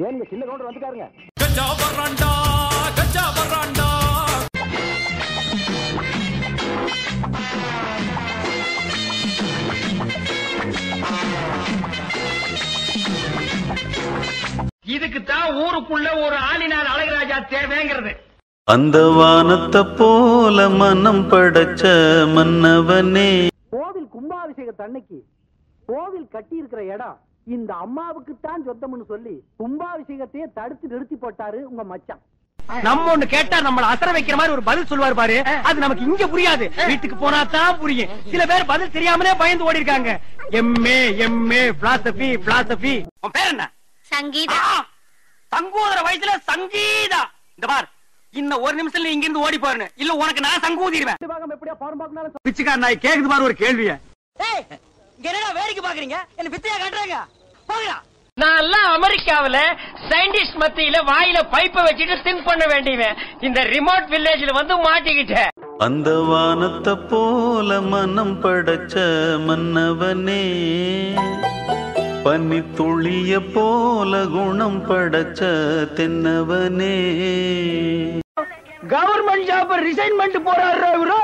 ஏன் சின்ன கவுண்டர் வந்துட்டாருங்க. கஜா வராண்டா கஜா வராண்டா. இதுக்குத்தான் ஊருக்குள்ள ஒரு ஆளினால் அழகுராஜா தேவைங்கிறது. அந்த வானத்தை போல மனம் படைச்ச மன்னவனே. கோவில் கும்பாபிஷேகத்து அன்னைக்கு கோவில் கட்டி இருக்கிற இடம் இந்த அம்மாவுக்கு தான் சொந்தம்னு சொல்லி கும்பாபிஷேகத்தையே தடுத்து நிறுத்தி போட்டாரு உங்க மச்சான். நம்ம ஒண்ணு கேட்டா நம்மள அசர வைக்கிற மாதிரி ஒரு பதில் சொல்வார் பாரு, அது நமக்கு இங்க புரியாது, வீட்டுக்கு போனா தான் புரியும். சில பேர் பதில் தெரியாமலே பயந்து ஓடி இருக்காங்க. MA MA philosophy philosophy. உன் பேர் என்ன? சங்கீதா. சங்கூதர வயசுல சங்கீதா. இந்த பார், இன்னும் ஒரு நிமிஷத்துல இங்க இருந்து ஓடி போறேன், இல்ல உனக்கு நான் சங்கூதிடுவேன். எப்படியா பாருங்க பிச்சுக்கார நாய் கேக்குது பாரு ஒரு கேள்விய. என்னடா வேடிக்கை பாக்குறீங்க? என்ன பிச்சையா காட்டுறாங்க? போங்கடா. நான் எல்லாம் அமெரிக்காவில சயின்டிஸ்ட் மத்தியில வாயில பைப்பை வச்சுட்டு திங்க் பண்ண வேண்டியவன். இந்த ரிமோட் வில்லேஜ்ல வந்து மாட்டிக்கிட்டேன். அந்த வானத்தை போல மனம் படைச்ச மன்னவனே. பனி துளிய போல குணம் படைச்ச தென்னவனே. கவர்மெண்ட் ஜாப் ரிசைன்மெண்ட் போறாரு இவரு.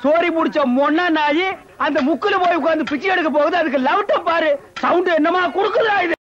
சோரி முடிச்ச மொன்னா நாயி அந்த முக்குல போய் உட்கார்ந்து பிச்சை எடுக்க போகுது. அதுக்கு லவுட்ட பாரு, சவுண்ட் என்னமா குடுக்குதா இது?